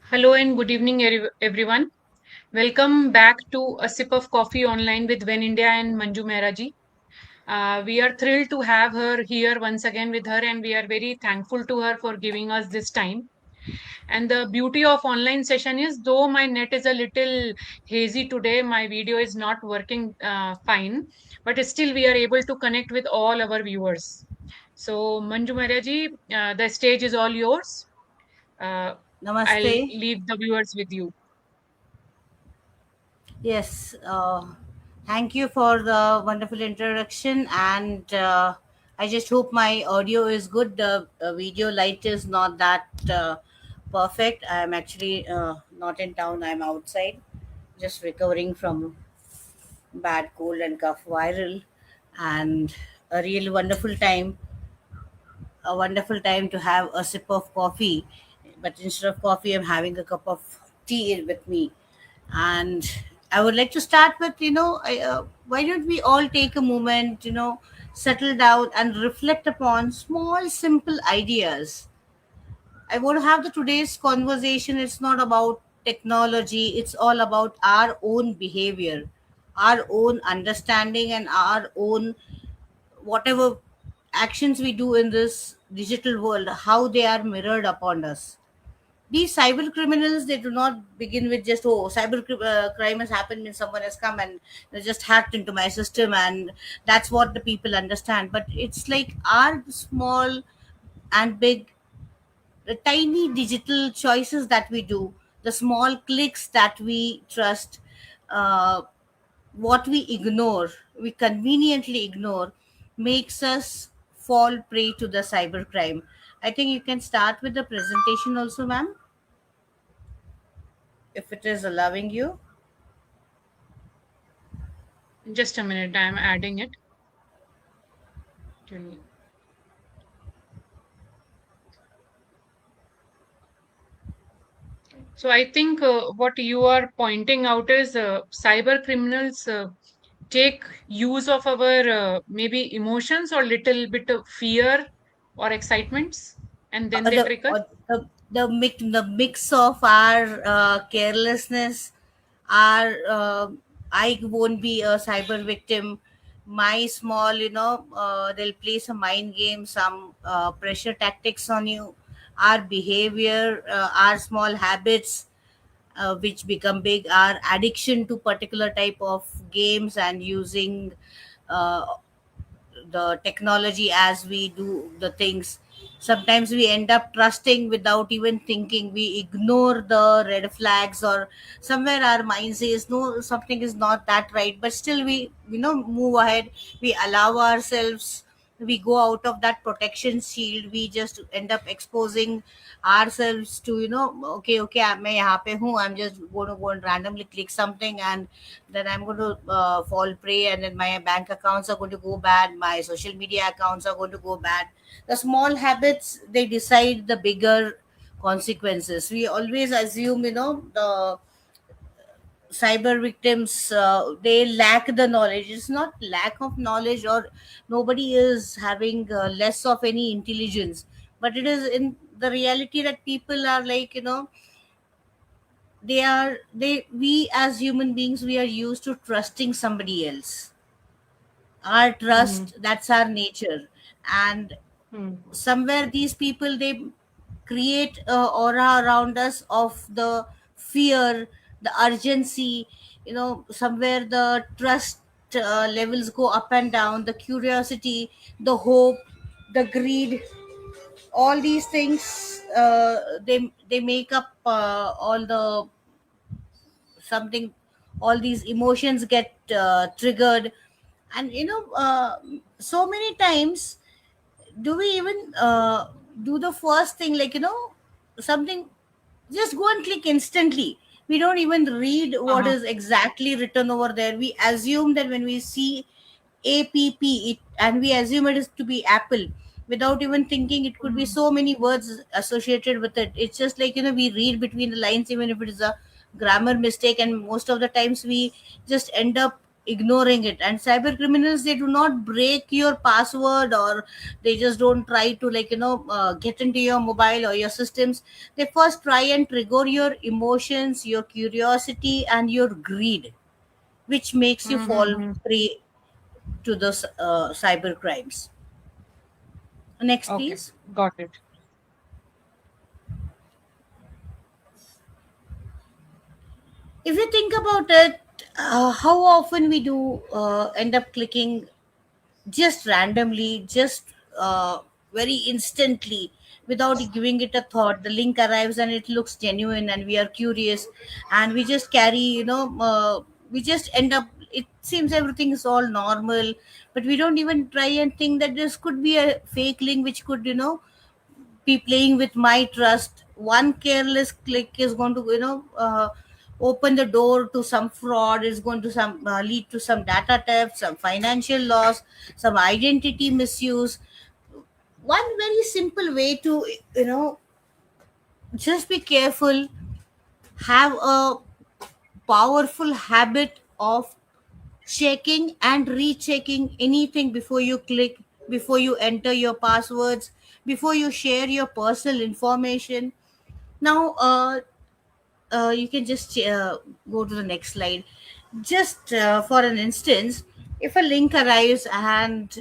Hello and good evening, everyone. Welcome back to A Sip of Coffee Online with When India and Manju Mehraji. We are thrilled to have her here once again with her, and we are very thankful to her for giving us this time. And the beauty of online session is, though my net is a little hazy today, my video is not working fine, but still we are able to connect with all our viewers. So, Manju Mehraji, the stage is all yours. Uh, I'll Namaste. leave the viewers with you. Yes, thank you for the wonderful introduction, and I just hope my audio is good. The video light is not that perfect. I'm actually not in town. I'm outside, just recovering from bad cold and cough viral, and a real wonderful time. A wonderful time to have a sip of coffee, but instead of coffee, I'm having a cup of tea with me. And I would like to start with, why don't we all take a moment, settle down and reflect upon small, simple ideas. I want to have the today's conversation. It's not about technology, it's all about our own behavior, our own understanding, and our own whatever actions we do in this digital world, how they are mirrored upon us. These cyber criminals, they do not begin with just, oh, crime has happened, means someone has come and they just hacked into my system, and that's what the people understand. But it's like our small and big, the tiny digital choices that we do, the small clicks that we trust, uh, what we conveniently ignore, makes us fall prey to the cybercrime. I think you can start with the presentation also, ma'am, if it is allowing you. Just a minute, I am adding it. So I think what you are pointing out is cyber criminals take use of our maybe emotions or little bit of fear or excitements, and then they trigger. The mix of our carelessness, our I won't be a cyber victim. My small, they'll play some mind game, some pressure tactics on you. Our behavior, our small habits, which become big, our addiction to particular type of games and using uh, the technology as we do the things. Sometimes we end up trusting without even thinking. We ignore the red flags, or somewhere our mind says no, something is not that right, but still we move ahead. We allow ourselves, we go out of that protection shield. We just end up exposing ourselves to, okay, okay, मैं यहाँ पे हूँ, I'm just going to go and randomly click something, and then I'm going to fall prey, and then my bank accounts are going to go bad, my social media accounts are going to go bad. The small habits, they decide the bigger consequences. We always assume, the cyber victims, they lack the knowledge. It's not lack of knowledge, or nobody is having less of any intelligence, but it is in the reality that people are like, they we as human beings, we are used to trusting somebody else. Our Hmm. trust, that's our nature. And Hmm. somewhere these people, they create a aura around us of the fear, the urgency, somewhere the trust levels go up and down, the curiosity, the hope, the greed, all these things, they make up all the something, all these emotions get triggered. And so many times, do we even do the first thing, like, something, just go and click instantly. We don't even read what Uh-huh. is exactly written over there. We assume that when we see app it, and we assume it is to be apple, without even thinking it could be Hmm. so many words associated with it. It's just like, we read between the lines, even if it is a grammar mistake, and most of the times we just end up ignoring it. And cyber criminals, they do not break your password, or they just don't try to, get into your mobile or your systems. They first try and trigger your emotions, your curiosity, and your greed, which makes you fall Mm-hmm. prey to the cyber crimes. Next, Okay, please. got it. If you think about it, how often we do end up clicking just randomly, just very instantly, without giving it a thought. The link arrives and it looks genuine, and we are curious, and we just carry, we just end up. It seems everything is all normal, but we don't even try and think that this could be a fake link, which could, be playing with my trust. One careless click is going to, open the door to some fraud. Is going to some lead to some data theft, some financial loss, some identity misuse. One very simple way to, just be careful, have a powerful habit of checking and rechecking anything before you click, before you enter your passwords, before you share your personal information. Now, you can just go to the next slide. Just for an instance, if a link arrives and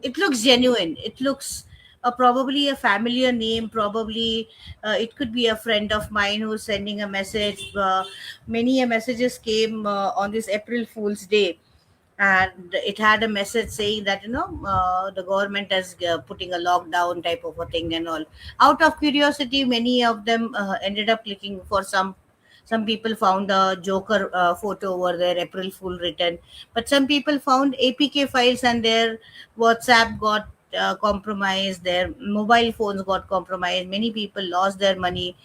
it looks genuine, it looks probably a familiar name, probably it could be a friend of mine who's sending a message. Many messages came on this April Fool's Day, and it had a message saying that, the government is putting a lockdown type of a thing and all. Out of curiosity, many of them ended up clicking for some people found a joker photo over there, April Fool written, but some people found APK files, and their WhatsApp got compromised, their mobile phones got compromised, many people lost their money.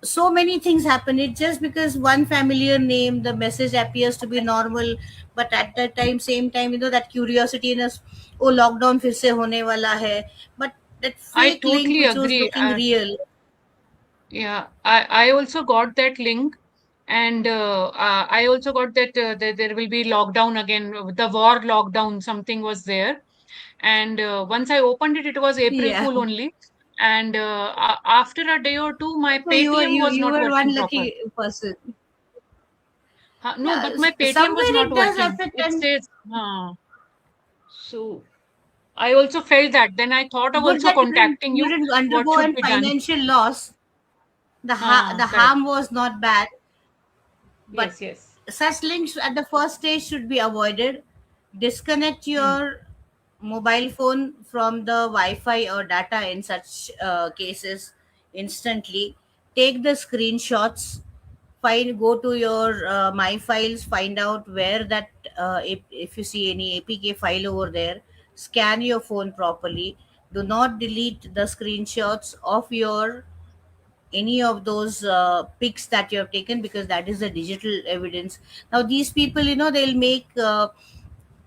So many things happen. It just because one familiar name, the message appears to be normal, but at that time, same time, that curiosity in us, oh, lockdown फिर से होने वाला है, but that I fake link totally which was agree. looking real. Yeah, I also got that link, and I also got that there will be lockdown again, the war lockdown, something was there. And once I opened it, it was April Yeah. Fool only. And after a day or two, my So you were Paytm you was you not were working one proper. lucky person. No, Yeah, but my Paytm was somewhere not it does working. affect, It and says, so I also felt that. Then I thought of good also that contacting you you. didn't What undergo should an be done? financial loss. The Correct. harm was not bad, but Yes, yes. such links at the first stage should be avoided. Disconnect Hmm. your mobile phone from the Wi-Fi or data in such cases instantly. Take the screenshots. Go to your my files, find out where that, if you see any APK file over there, scan your phone properly. Do not delete the screenshots of your any of those pics that you have taken, because that is the digital evidence. Now these people, they'll make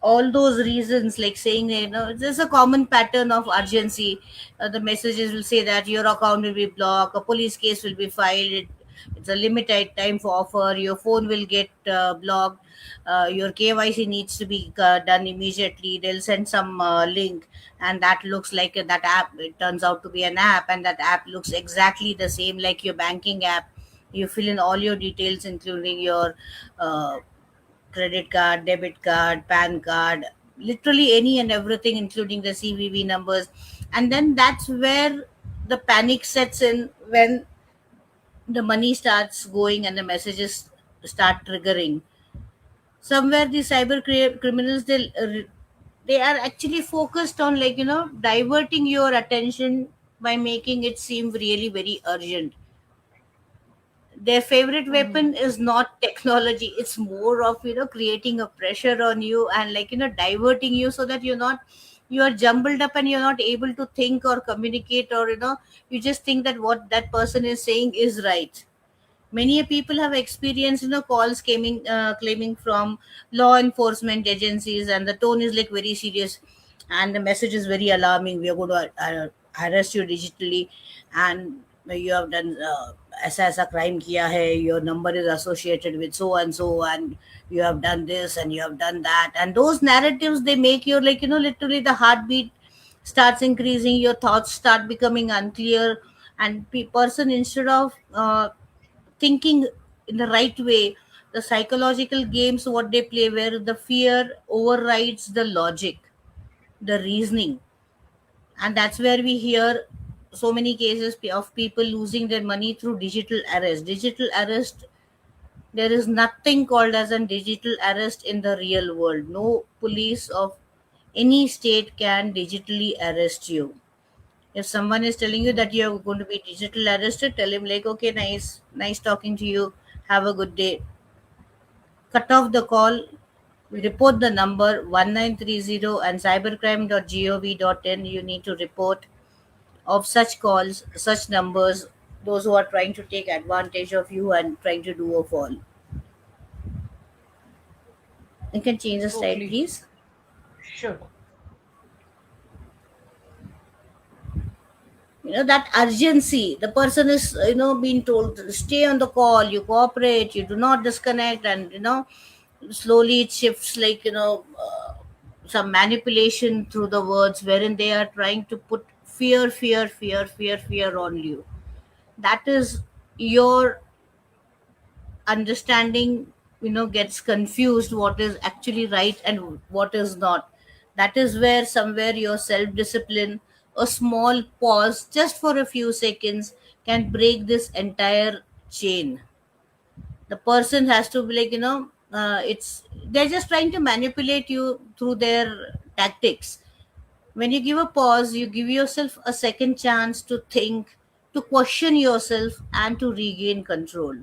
all those reasons, like saying, there's a common pattern of urgency. The messages will say that your account will be blocked, a police case will be filed, it's a limited time for offer, your phone will get blocked, your KYC needs to be done immediately. They'll send some link, and that looks like that app, it turns out to be an app, and that app looks exactly the same like your banking app. You fill in all your details, including your uh, credit card, debit card, PAN card, literally any and everything, including the CVV numbers. And then that's where the panic sets in, when the money starts going and the messages start triggering. Somewhere the criminals, they are actually focused on, diverting your attention by making it seem really very urgent. Their favorite Mhm. weapon is not technology, it's more of, creating a pressure on you, and, diverting you, so that you are jumbled up, and you're not able to think or communicate, or, you just think that what that person is saying is right. Many people have experienced, calls claiming from law enforcement agencies, and the tone is like very serious, and the message is very alarming. We are going to arrest you digitally, and you have done ऐसा ऐसा crime किया है, your number is associated with so and so, and you have done this and you have done that, and those narratives, they make your, like, literally the heartbeat starts increasing, your thoughts start becoming unclear, and person, instead of thinking in the right way, the psychological games what they play, where the fear overrides the logic, the reasoning, and that's where we hear so many cases of people losing their money through digital arrest. Digital arrest, there is nothing called as a digital arrest in the real world. No police of any state can digitally arrest you. If someone is telling you that you're going to be digital arrested, tell him, like, okay, nice talking to you, have a good day, cut off the call, report the number 1930 and cybercrime.gov.in. You need to report of such calls, such numbers, those who are trying to take advantage of you and trying to do a fall. You can change the slide, Totally. please. Sure. That urgency, the person is, being told to stay on the call, you cooperate, you do not disconnect, and slowly it shifts, like, some manipulation through the words, wherein they are trying to put fear on you. That is your understanding, gets confused what is actually right and what is not. That is where somewhere your self discipline, a small pause just for a few seconds, can break this entire chain. The person has to be, like, it's they're just trying to manipulate you through their tactics. When you give a pause, you give yourself a second chance to think, to question yourself, and to regain control.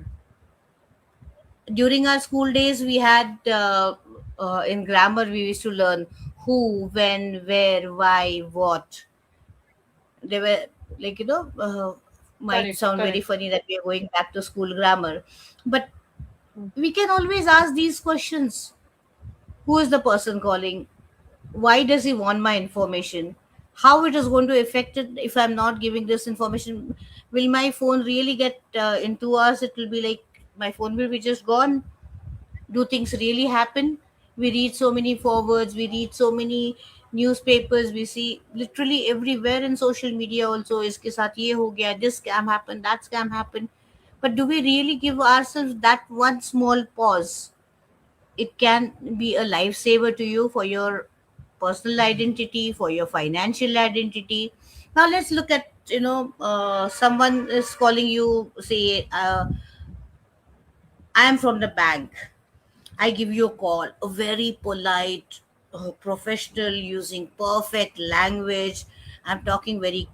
During our school days, we had, in grammar we used to learn who, when, where, why, what. They were, like, might Correct. sound very Correct. funny that we are going back to school grammar, but Mm. we can always ask these questions. Who is the person calling? Why does he want my information? How it is going to affect it if I'm not giving this information? Will my phone really get, in 2 hours it will be like my phone will be just gone? Do things really happen? We read so many forwards, we read so many newspapers, we see literally everywhere in social media also, iske saath ye ho gaya, this scam happened, that scam happened. But do we really give ourselves that one small pause? It can be a lifesaver to you for your personal identity, for your financial identity. Now let's look at, someone is calling you, say, I am from the bank. I give you a call, a very polite, professional, using perfect language. I'm talking very,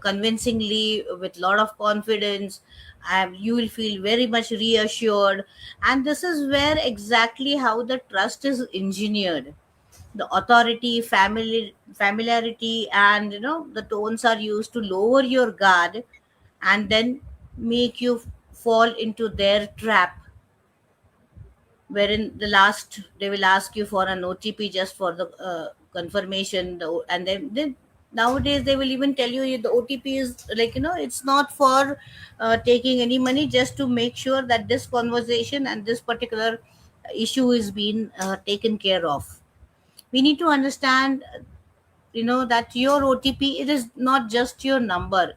convincingly, with lot of confidence. You will feel very much reassured, and this is where exactly how the trust is engineered. The authority, familiarity, and the tones are used to lower your guard, and then make you fall into their trap, wherein the last they will ask you for an OTP just for the, confirmation, and then nowadays they will even tell you the OTP is, like, it's not for, taking any money, just to make sure that this conversation and this particular issue is being, taken care of. We need to understand, that your OTP, it is not just your number,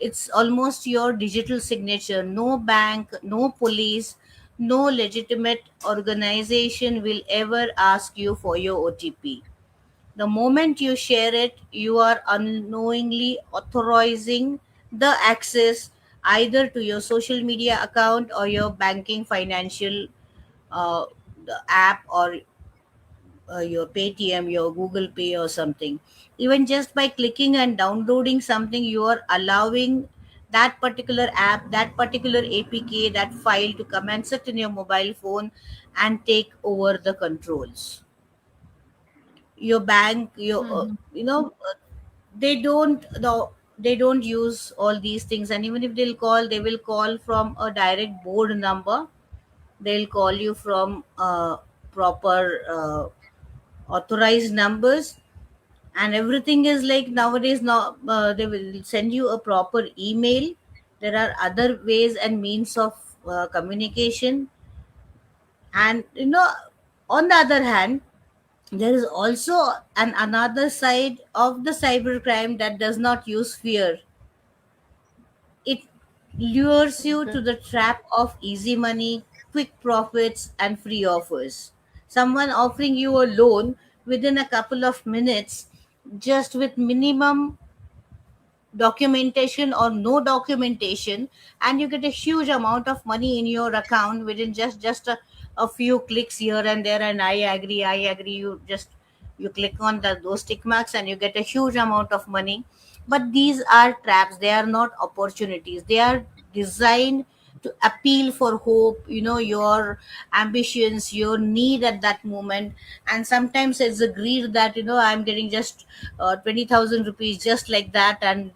it's almost your digital signature. No bank, no police, no legitimate organization will ever ask you for your OTP. The moment you share it, you are unknowingly authorizing the access either to your social media account or your banking financial, uh, the app, or your Paytm, your Google Pay, or something. Even just by clicking and downloading something, you are allowing that particular app, that particular APK, that file to come and sit in your mobile phone and take over the controls. Your bank, Mhm. they don't, no, they don't use all these things, and even if they'll call, they will call from a direct board number. They'll call you from, proper, authorized numbers, and everything is like nowadays. Now, they will send you a proper email, There are other ways and means of communication. And on the other hand, there is also another side of the cybercrime that does not use fear. It lures you Okay. to the trap of easy money, quick profits, and free offers. Someone offering you a loan within a couple of minutes, just with minimum documentation or no documentation, and you get a huge amount of money in your account within just a few clicks here and there. And I agree, you click on those tick marks and you get a huge amount of money. But these are traps, they are not opportunities. They are designed to appeal for hope, your ambitions, your need at that moment. And sometimes it's a greed that, I'm getting just 20,000 rupees just like that. And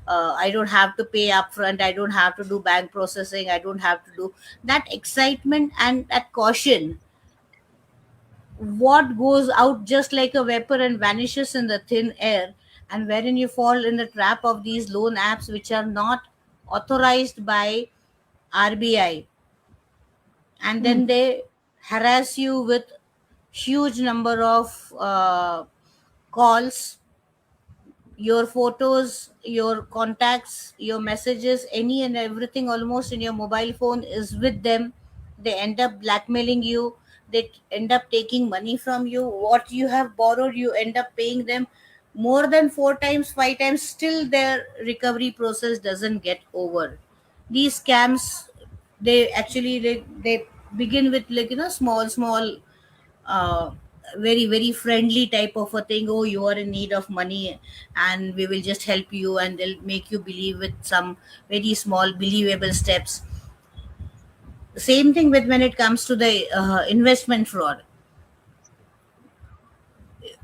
I don't have to pay upfront, I don't have to do bank processing, I don't have to do that. Excitement and that caution, what goes out just like a vapor and vanishes in the thin air. And wherein you fall in the trap of these loan apps which are not authorized by RBI. And Hmm. then they harass you with huge number of calls, your photos, your contacts, your messages, any and everything almost in your mobile phone is with them. They end up blackmailing you, they end up taking money from you. What you have borrowed, you end up paying them more than 4 times, 5 times, still their recovery process doesn't get over. These scams, they actually they begin with, like, small uh, very very friendly type of a thing. Oh, you are in need of money and we will just help you, and they'll make you believe with some very small believable steps. Same thing with when it comes to the investment fraud.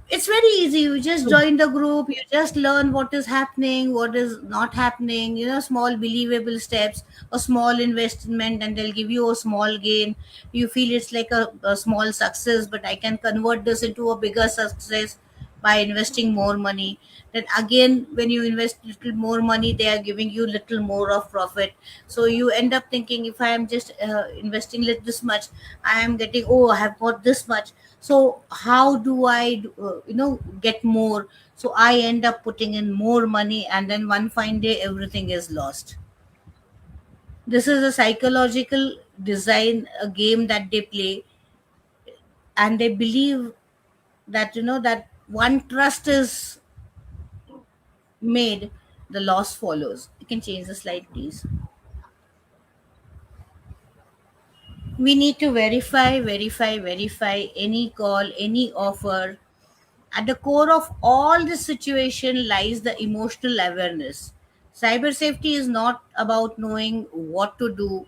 It's very easy, you just Hmm. join the group, you just learn what is happening, what is not happening, small believable steps, a small investment, and they'll give you a small gain. You feel it's like a small success, but I can convert this into a bigger success by investing more money. Then again, when you invest little more money, they are giving you little more of profit. So you end up thinking, if I am just investing this much, I am getting, oh, I have got this much. So how do I get more? So I end up putting in more money, and then one fine day everything is lost. This is a psychological design, a game that they play. And they believe that, that one trust is made, the loss follows. You can change the slide, please. We need to verify any call, any offer. At the core of all this situation lies the emotional awareness. Cyber safety is not about knowing what to do,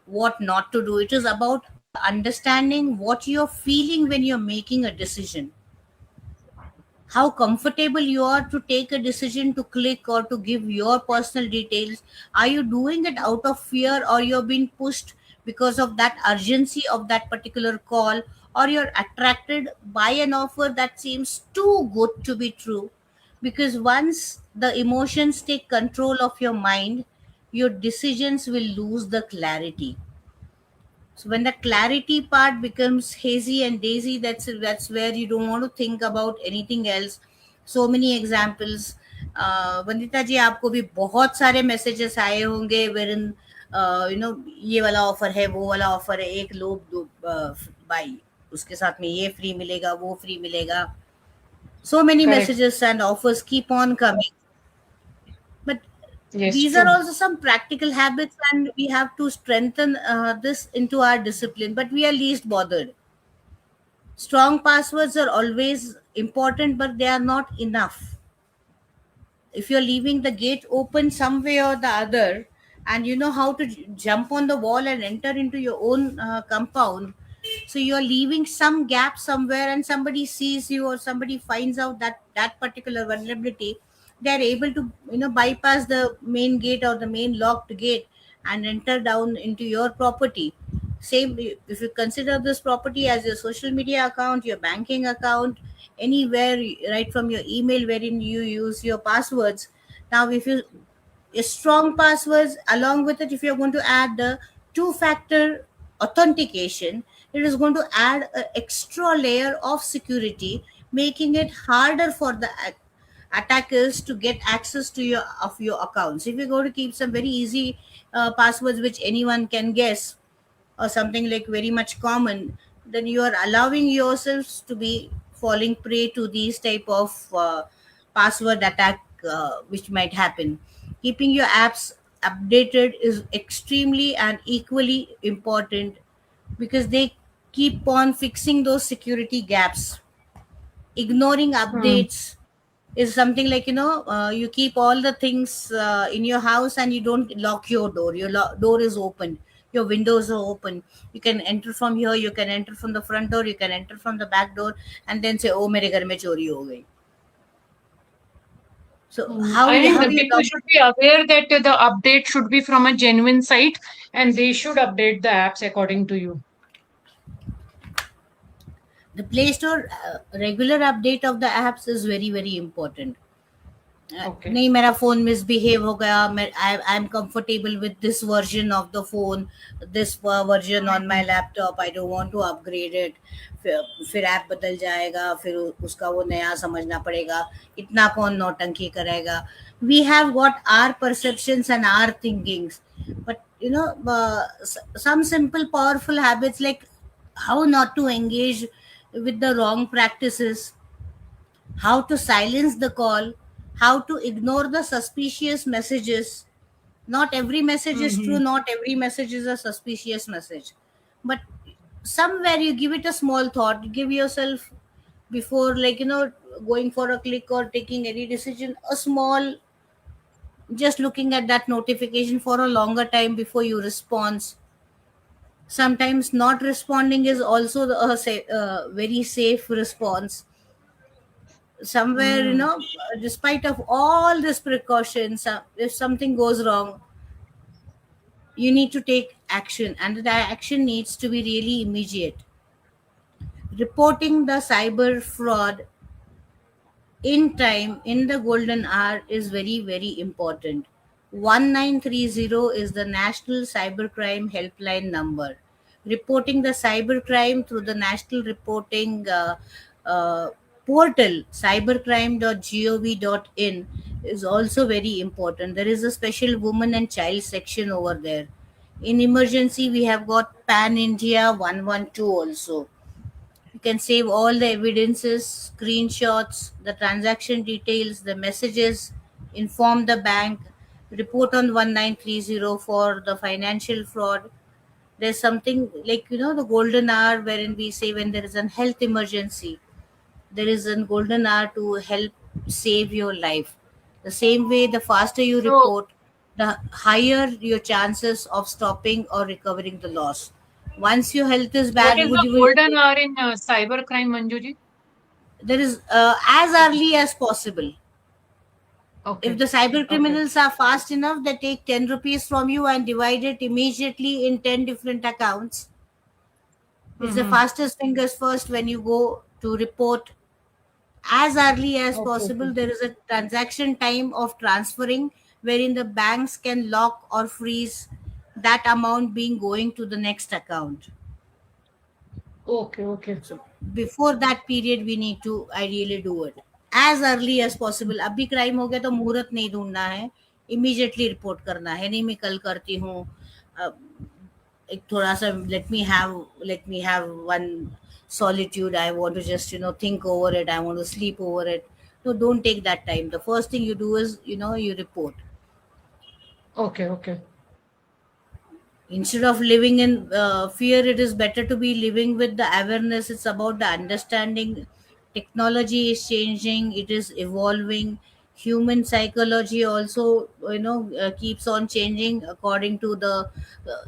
what not to do. It is about understanding what you're feeling when you're making a decision, how comfortable you are to take a decision to click or to give your personal details. Are you doing it out of fear, or you're being pushed because of that urgency of that particular call, or you're attracted by an offer that seems too good to be true? Because once the emotions take control of your mind, your decisions will lose the clarity. So when the clarity part becomes hazy and daisy, that's where you don't want to think about anything else. So many examples. Vandita जी, आपको भी बहुत सारे messages आए होंगे where इन ये वाला offer है, वो वाला ऑफर है, एक लो दो बाई, उसके साथ में ये फ्री मिलेगा, वो फ्री मिलेगा. So many Correct. messages and offers keep on coming. But Yes, these are true. also some practical habits, and we have to strengthen this into our discipline, but we are least bothered. Strong passwords are always important, but they are not enough. If you're leaving the gate open some way or the other, and you know how to jump on the wall and enter into your own compound, so you're leaving some gap somewhere, and somebody sees you or somebody finds out that particular vulnerability, they're able to bypass the main gate or the main locked gate and enter down into your property. Same if you consider this property as your social media account, your banking account, anywhere, right from your email wherein you use your passwords. Now if you strong passwords. Along with it, if you're going to add the two-factor authentication, it is going to add an extra layer of security, making it harder for the attackers to get access to your accounts. If you're going to keep some very easy passwords which anyone can guess, or something like very much common, then you are allowing yourselves to be falling prey to these type of password attack which might happen. Keeping your apps updated is extremely and equally important, because they keep on fixing those security gaps. Ignoring Hmm. updates is something like, you keep all the things in your house and you don't lock your door. Your door is open, your windows are open. You can enter from here, you can enter from the front door, you can enter from the back door, and then say, oh, mere ghar mein chori ho gayi. So I think how the you people should be aware that the update should be from a genuine site and they should update the apps according to you. the Play Store regular update of the apps is very very important. Okay. नहीं मेरा phone misbehave हो गया, मैं I am comfortable with this version of the phone, this version on my Mhm. Laptop, I don't want to upgrade it. फिर app बदल जाएगा, फिर उसका वो नया समझना पड़ेगा. इतना कौन नौटंकी करेगा. We have got our perceptions and our thinkings, but some simple powerful habits like how not to engage with the wrong practices, how to silence the call, how to ignore the suspicious messages. Not every message is true, Mhm. not every message is a suspicious message. But somewhere you give it a small thought, give yourself, before, like, going for a click or taking any decision, a small, just looking at that notification for a longer time before you respond. Sometimes not responding is also very safe response. Somewhere, Mm. despite of all these precautions, if something goes wrong, you need to take action, and that action needs to be really immediate. Reporting the cyber fraud in time, in the golden hour, is very very important. 1930 is the national cybercrime helpline number. Reporting the cybercrime through the national reporting uh, portal, cybercrime.gov.in, is also very important. There is a special woman and child section over there. In emergency, we have got pan India 112 also. You can save all the evidences, screenshots, the transaction details, the messages, inform the bank, report on 1930 for the financial fraud. There's something like, the golden hour, wherein we say when there is a health emergency, there is a golden hour to help save your life. The same way, the faster you So, report, the higher your chances of stopping or recovering the loss. Once your health is what bad, is would the you will golden hour in cyber crime, Manjuji? there is as early as possible. If Okay. the cyber Okay. criminals are fast enough, they take 10 rupees from you and divide it immediately in 10 different accounts. It's the Mm-hmm. fastest fingers first when you go to report. As early as Okay. Okay. possible, there is a transaction time of transferring, wherein the banks can lock or freeze that amount being going to the next account. Okay. Okay. So before that period, we need to ideally do it as early as possible. अभी crime हो गया तो मुहूर्त नहीं ढूंढना है, immediately report करना है. नहीं मैं कल करती हूँ. अ, एक थोड़ा सा let me have one solitude. I want to just think over it. I want to sleep over it. No, don't take that time. The first thing you do is you report. Okay. Okay. Instead of living in fear, it is better to be living with the awareness. It's about the understanding. Technology is changing, it is evolving. Human psychology also keeps on changing according to the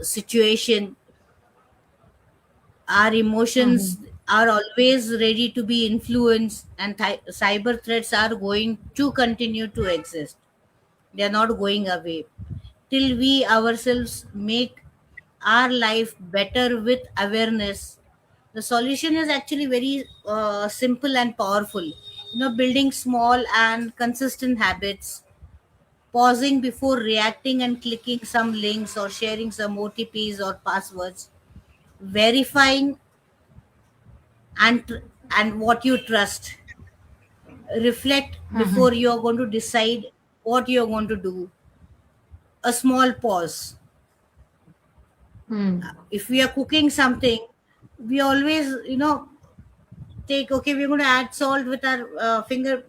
situation. Our Mm-hmm. emotions are always ready to be influenced, and cyber threats are going to continue to exist. They are not going away till we ourselves make our life better with awareness. The solution is actually very simple and powerful. Building small and consistent habits, pausing before reacting and clicking some links or sharing some OTPs or passwords, verifying and what you trust, reflect Mm-hmm. before you're going to decide what you're going to do, a small pause. Mm. If we are cooking something, we always take, okay, we're going to add salt with our finger,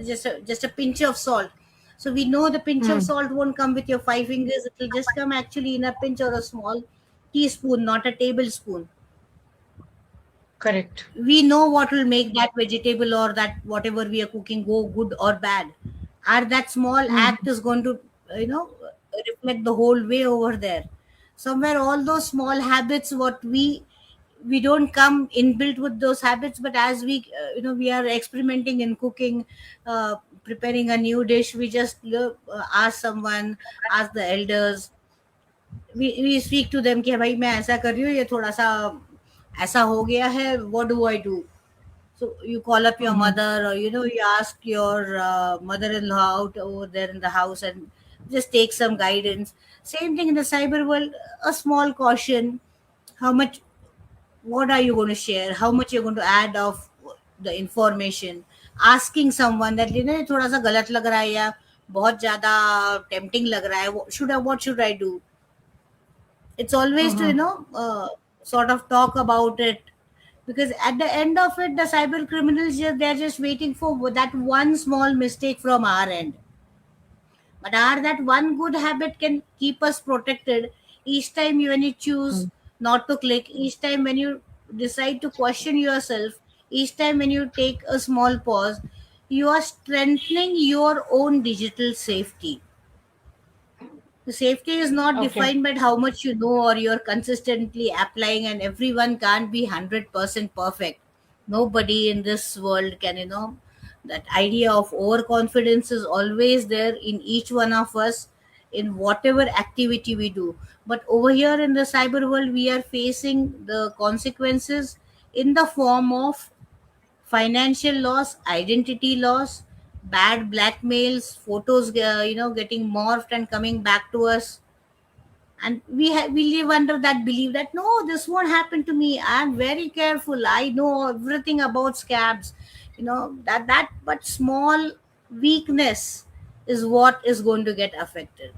just a pinch of salt. So we know the pinch of Mm. salt won't come with your five fingers, it will just come actually in a pinch or a small teaspoon, not a tablespoon. Correct. We know what will make that vegetable or that whatever we are cooking go good or bad, or that small Mm. act is going to you know reflect the whole way over there. Somewhere all those small habits, what we don't come inbuilt with those habits, but as we we are experimenting in cooking, preparing a new dish, we just ask someone, ask the elders, we speak to them कि भाई मैं ऐसा कर रही हूँ, ये थोड़ा सा ऐसा हो गया है, what do I do? So you call up your Mm-hmm. mother, or you ask your mother-in-law out over there in the house and just take some guidance. Same thing in the cyber world, a small caution. How much, what are you going to share, how much you're going to add of the information, asking someone that ये थोड़ा सा गलत लग रहा है या बहुत ज्यादा tempting लग रहा है, what should I do? It's always to Mm-hmm. sort of talk about it, because at the end of it, the cyber criminals they're just waiting for that one small mistake from our end. But our that one good habit can keep us protected. Each time when you choose not to click, each time when you decide to question yourself, each time when you take a small pause, you are strengthening your own digital safety. The safety is not Okay. defined by how much you know or you're consistently applying, and everyone can't be 100% perfect. Nobody in this world can, that idea of overconfidence is always there in each one of us in whatever activity we do. But over here in the cyber world, we are facing the consequences in the form of financial loss, identity loss, bad blackmails, photos, getting morphed and coming back to us. And we live under that belief that no, this won't happen to me, I'm very careful, I know everything about scabs, that but small weakness is what is going to get affected.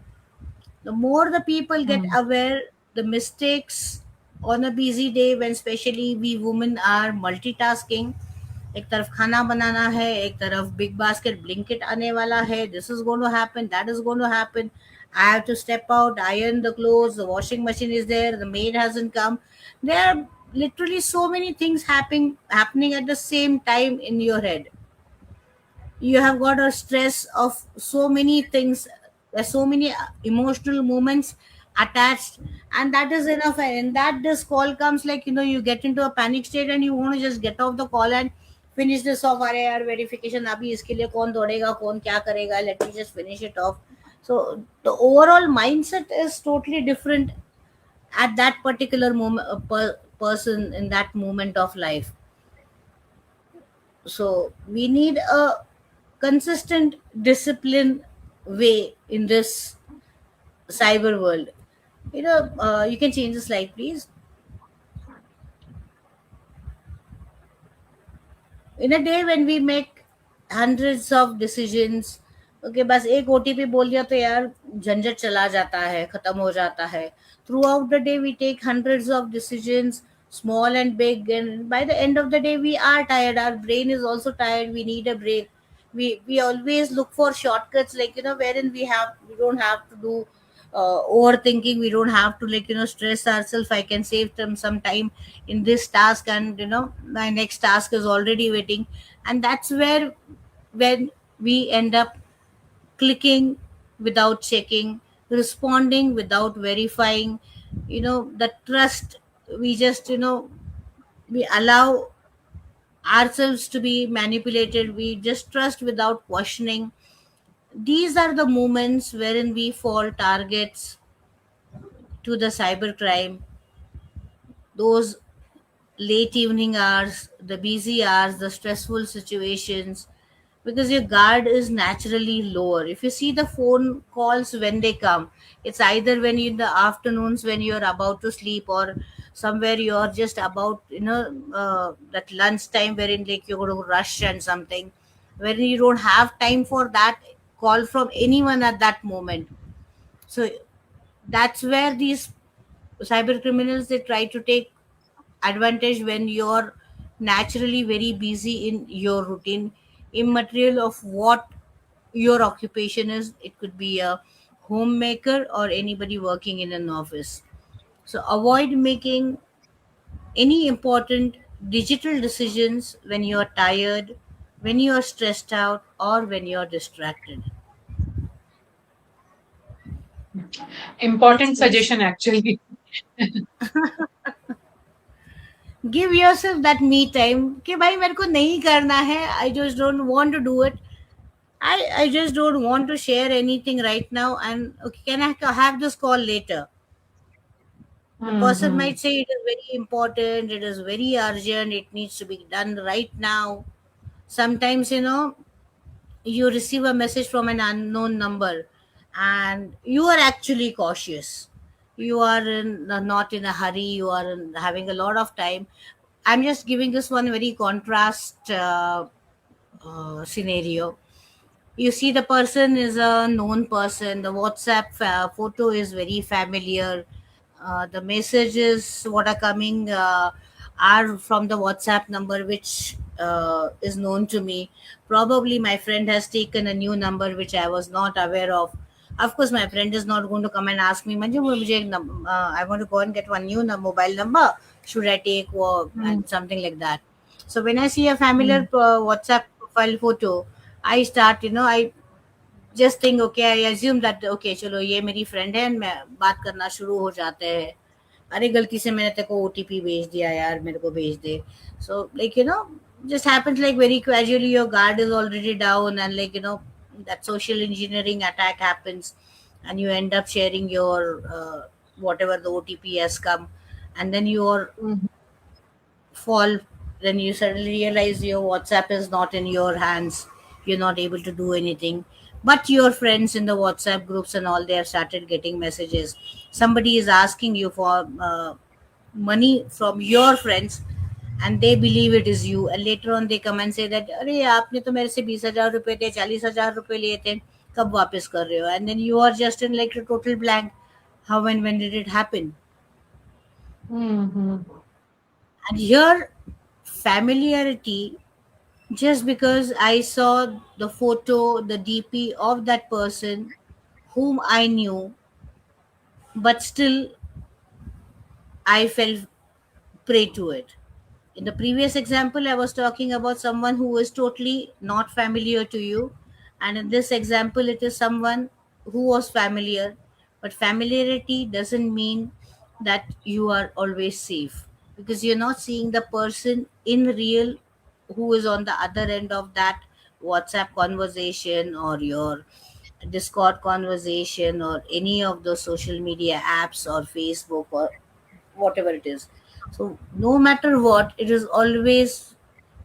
The more the people get Mm. aware, the mistakes on a busy day, when especially we women are multitasking, एक तरफ खाना बनाना है, एक तरफ big basket Blinkit आने वाला है, this is going to happen, that is going to happen, I have to step out, iron the clothes, the washing machine is there, the maid hasn't come. There are literally so many things happening at the same time in your head. You have got a stress of so many things, there's so many emotional moments attached, and that is enough. And that this call comes, like you get into a panic state and you want to just get off the call and finish this off. अरे यार verification अभी इसके लिए कौन दौड़ेगा, कौन क्या करेगा, let me just finish it off. So the overall mindset is totally different at that particular moment, person in that moment of life. So we need a consistent discipline way in this cyber world. You can change the slide, please. In a day when we make hundreds of decisions, okay, बस एक OTP बोल दिया तो यार झंझट चला जाता है, खत्म हो जाता है. Throughout the day we take hundreds of decisions, small and big, and by the end of the day we are tired, our brain is also tired, we need a break. We always look for shortcuts, like wherein we don't have to do overthinking, we don't have to, like stress ourselves, I can save them some time in this task, and my next task is already waiting. And that's where, when we end up clicking without checking, responding without verifying, the trust, we just we allow ourselves to be manipulated, we just trust without questioning. These are the moments wherein we fall targets to the cybercrime. Those late evening hours, the busy hours, the stressful situations, because your guard is naturally lower. If you see the phone calls when they come, it's either when in the afternoons when you're about to sleep, or somewhere you're just about, that lunch time wherein like you're going to rush and something, when you don't have time for that call from anyone at that moment. So that's where these cyber criminals, they try to take advantage when you're naturally very busy in your routine, immaterial of what your occupation is. It could be a homemaker or anybody working in an office. So avoid making any important digital decisions when you're tired, when you're stressed out, or when you're distracted. Next, Important please. suggestion actually. Give yourself that me time कि भाई मेरे को नहीं करना है. I just don't want to do it. I just don't want to share anything right now. And okay, can I have this call later? The person Mm-hmm. might say it is very important, it is very urgent, it needs to be done right now. Sometimes, you receive a message from an unknown number and you are actually cautious. You are not in a hurry, you are having a lot of time. I'm just giving this one very contrast scenario. You see the person is a known person, the WhatsApp photo is very familiar, the messages what are coming are from the WhatsApp number which is known to me. Probably my friend has taken a new number which I was not aware of course my friend is not going to come and ask me, Manju, mujhe I want to go and get one new mobile number, should I take and something like that. So when I see a familiar Mm-hmm. WhatsApp profile photo, I start, I just think, okay, I assume that okay चलो ये मेरी friend है, मैं बात करना शुरू हो जाते हैं. अरे गलती से मैंने तेरे को ओटीपी भेज दिया यार, मेरे को भेज दे. So like, just happens like very casually, your guard is already down, and like, that social engineering attack happens, and you end up sharing your whatever the OTP has come, and then you're Mm-hmm. fall. Then you suddenly realize your WhatsApp is not in your hands, you're not able to do anything. But your friends in the WhatsApp groups and all, they have started getting messages. Somebody is asking you for money from your friends, and they believe it is you, and later on they come and say that अरे आपने तो मेरे से 20,000 रुपए थे, 40,000 रुपए लिए थे, कब वापस कर रहे हो? And then you are just in like a total blank. How and when did it happen? Mm-hmm. And here, familiarity, just because I saw the photo, the DP of that person whom I knew, but still I fell prey to it. In the previous example, I was talking about someone who is totally not familiar to you, and in this example, it is someone who was familiar. But familiarity doesn't mean that you are always safe, because you're not seeing the person in real who is on the other end of that WhatsApp conversation or your Discord conversation or any of the social media apps or Facebook or whatever it is. So no matter what, it is always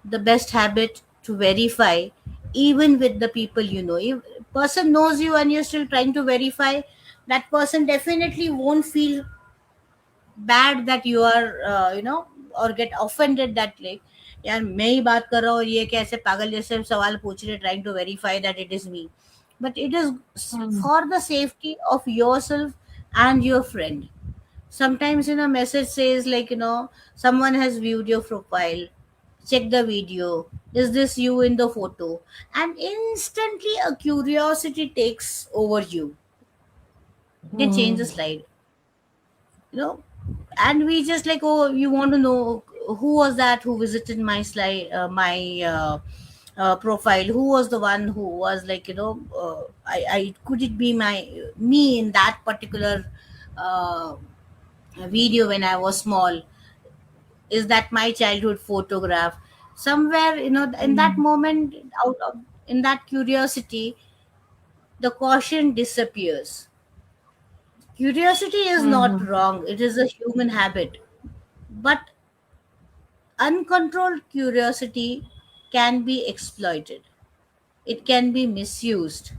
the best habit to verify, even with the people you know. If person knows you and you're still trying to verify, that person definitely won't feel bad that you are, or get offended that like, यार मैं ही बात कर रहा हूँ और ये कैसे पागल जैसे सवाल पूछ रहे, trying to verify that it is me. But it is Mm-hmm. for the safety of yourself and your friend. Sometimes, message says like, someone has viewed your profile, check the video, is this you in the photo? And instantly a curiosity takes over you. They change the slide, you know and we just like, oh, you want to know who was that who visited my slide, my profile, who was the one who was like, I could it be me in that particular uh, video when I was small? Is that my childhood photograph? Somewhere, in that Mm-hmm. moment, out of in that curiosity, the caution disappears. Curiosity is not Mm-hmm. wrong, it is a human habit. But uncontrolled curiosity can be exploited. it can be misused.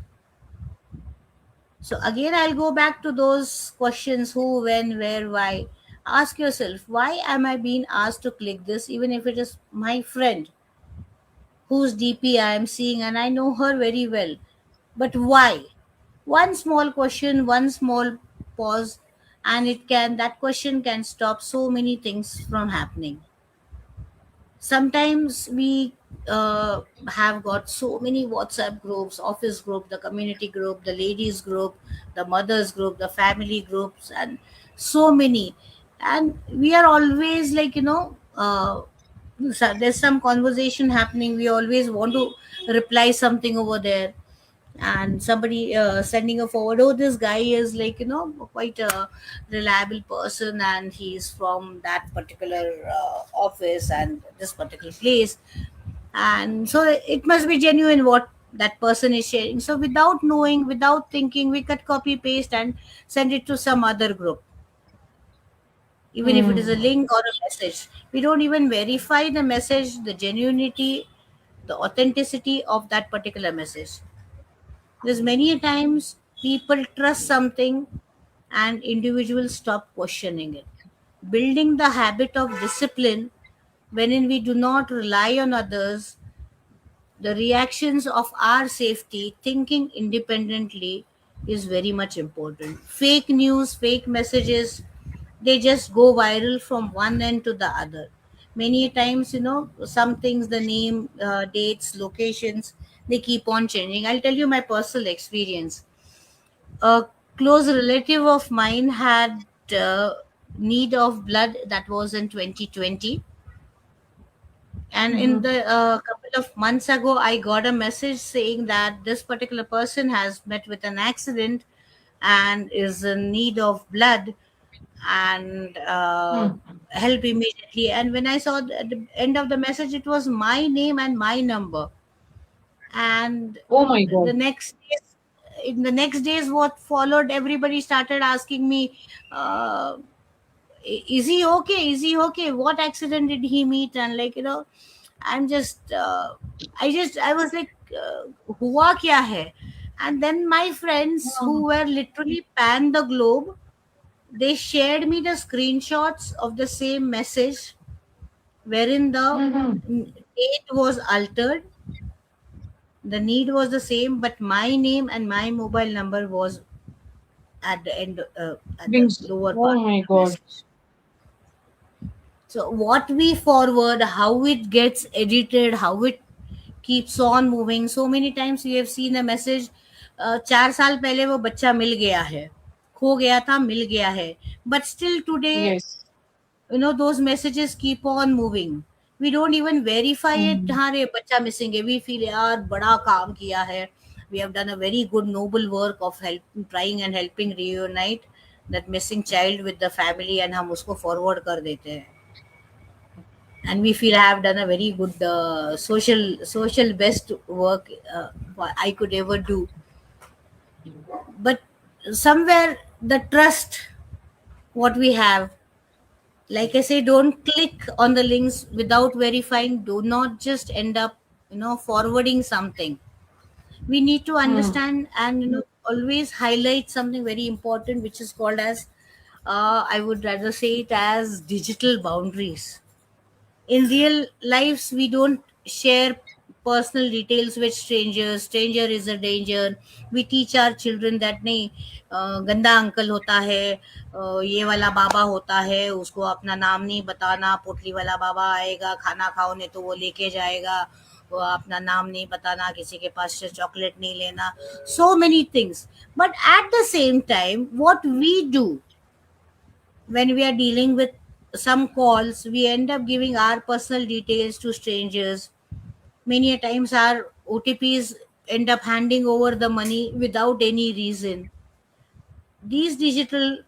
So again, I'll go back to those questions: who, when, where, why. Ask yourself, why am I being asked to click this, even if it is my friend whose DP I am seeing and I know her very well? But why? One small question, one small pause, and that question can stop so many things from happening. Sometimes we have got so many WhatsApp groups, office group, the community group, the ladies group, the mothers group, the family groups, and so many. And we are always like, so there's some conversation happening, we always want to reply something over there, and somebody sending a forward, oh, this guy is like, quite a reliable person, and he's from that particular office and this particular place, and so it must be genuine what that person is sharing. So without knowing, without thinking, we cut, copy, paste, and send it to some other group, even if it is a Hmm. link or a message. We don't even verify the message, the genuinity, the authenticity of that particular message. There's many a times people trust something and individuals stop questioning it. Building the habit of discipline, wherein we do not rely on others, the reactions of our safety, thinking independently is very much important. Fake news, fake messages, they just go viral from one end to the other. Many times, some things, the name, dates, locations, they keep on changing. I'll tell you my personal experience. A close relative of mine had need of blood. That was in 2020, and in Mhm. the couple of months ago I got a message saying that this particular person has met with an accident and is in need of blood, and Hmm. help immediately. And when I saw the end of the message, it was my name and my number. And Oh my the God. next days, in the next days what followed, everybody started asking me, uh, is he okay, is he okay, what accident did he meet? And like, I'm just I was like, hua kya hai? And then my friends Hmm. who were literally pan the globe, they shared me the screenshots of the same message, wherein the Mhm. date was altered, the need was the same, but my name and my mobile number was at the end, at the Wings. lower Oh part my of the God. message. So what we forward, how it gets edited, how it keeps on moving. So many times we have seen a message, 4 साल पहले वो बच्चा मिल गया है, खो गया था, मिल गया है, but still today, Yes. those messages keep on moving. We don't even verify it. Hmm. हाँ रे बच्चा मिसिंग है, we feel यार बड़ा काम किया है, we have done a very good noble work of help, trying and helping reunite that missing child with the family, and हम उसको forward कर देते हैं, and we feel I have done a very good social best work what I could ever do. But somewhere the trust what we have, like I say, don't click on the links without verifying. Do not just end up forwarding something. We need to Hmm. understand and always highlight something very important, which is called as, I would rather say it as, digital boundaries. In real lives we don't share personal details with strangers. Stranger is a danger. We teach our children that नहीं, गंदा uncle होता है, ये वाला बाबा होता है, उसको अपना नाम नहीं बताना, पोटली वाला बाबा आएगा, खाना खाओ नहीं तो वो लेके जाएगा, वो अपना नाम नहीं बताना, किसी के पास से चॉकलेट नहीं लेना, so many things. But at the same time, what we do when we are dealing with some calls, we end up giving our personal details to strangers. Many a times our OTPs end up handing over the money without any reason. These digital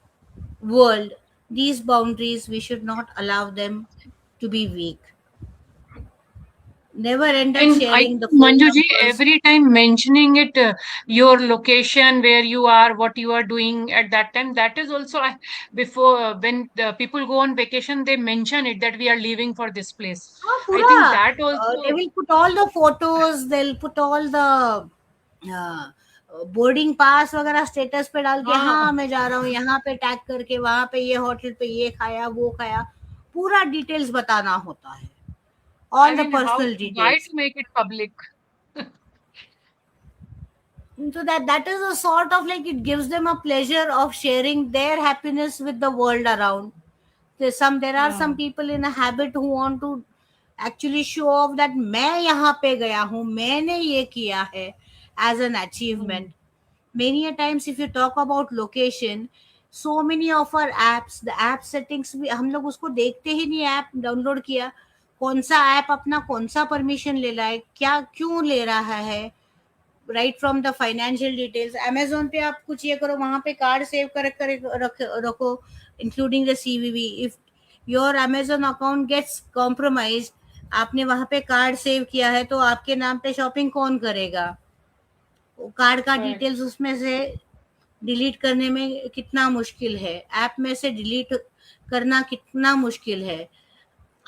world, these boundaries, we should not allow them to be weak. never end up And I sharing think the phone Manjuji, numbers. every time mentioning it, your location, where you are, what you are doing at that time, that is also before when the people go on vacation, they mention it that we are leaving for this place. हाँ I पूरा, think that they also. will put all the photos, they'll put all the boarding pass वगैरह status पे डाल के, हाँ, हाँ मैं जा रहा हूँ यहाँ पे, टैग करके वहां पे ये होटल पे ये खाया वो खाया, पूरा डिटेल्स बताना होता है, I all the mean, personal why details. to make it public? So that is a sort of like, it gives them a pleasure of sharing their happiness with the world around. There are some हाँ, people in a habit who want to actually show off that मैं यहाँ पे गया हूँ, मैंने ये किया है, as an achievement. Hmm, Many a times if you talk about location, so many of our apps, the app settings भी हम लोग उसको देखते ही नहीं, ऐप डाउनलोड किया, कौन सा ऐप अपना कौन सा परमिशन ले रहा है, क्या क्यों ले रहा है, right from the financial details. Amazon पे आप कुछ ये करो, वहां पे कार्ड सेव कर रखो, including the CVV. If your Amazon account gets compromise, आपने वहां पे कार्ड सेव किया है, तो आपके नाम पे शॉपिंग कौन करेगा? कार्ड का correct. डिटेल्स उसमें से डिलीट करने में कितना मुश्किल है, ऐप में से डिलीट करना कितना मुश्किल है।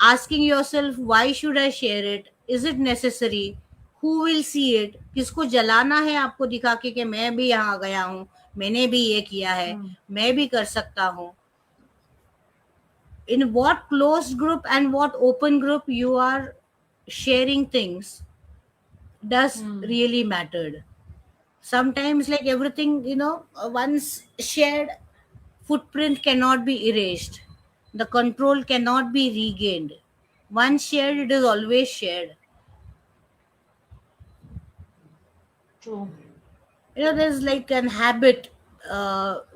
asking yourself why should I share it, is it necessary, who will see it, किसको जलाना है आपको दिखा के मैं भी यहाँ गया हूँ, मैंने भी ये किया है, हम्म, मैं भी कर सकता हूँ। In what closed group and what open group you are sharing things does hmm, really mattered. Sometimes like everything, once shared, footprint cannot be erased, the control cannot be regained. Once shared, it is always shared. true. There's like an habit,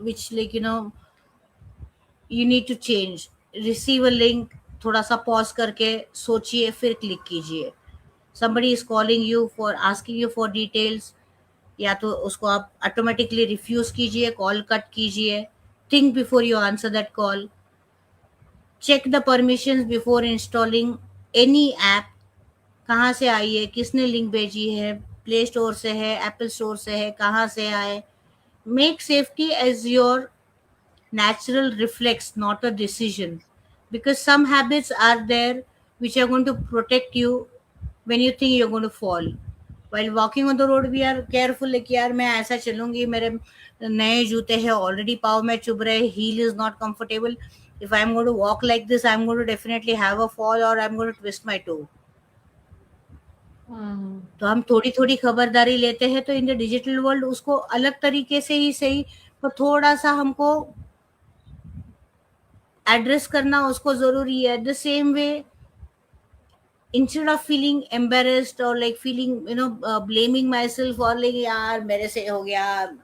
which like you need to change. Receive a link, थोड़ा सा pause करके सोचिए फिर click कीजिए। somebody is calling you for asking you for details, या तो उसको आप ऑटोमेटिकली रिफ्यूज कीजिए, कॉल कट कीजिए, think before you answer that call, check the permissions before installing any app, कहाँ से आई है, किसने लिंक भेजी है, प्ले स्टोर से है, एप्पल स्टोर से है, कहाँ से आए। Make safety as your natural reflex, not a decision. Because some habits are there which are going to protect you when you think you're going to fall. While walking on the road, we are careful, like यार मैं ऐसा चलूंगी, मेरे नए जूते हैं, already पाँव में चुभ रहे, heel is not comfortable. If I'm going to walk like this, I'm going to definitely have a fall or I'm going to twist my toe. हम्म, तो हम थोड़ी थोड़ी खबरदारी लेते हैं, तो इन द डिजिटल वर्ल्ड उसको अलग तरीके से ही सही, पर थोड़ा सा हमको एड्रेस करना उसको ज़रूरी है। The same way, instead of feeling embarrassed or like feeling blaming myself or like यार मेरे से हो गया,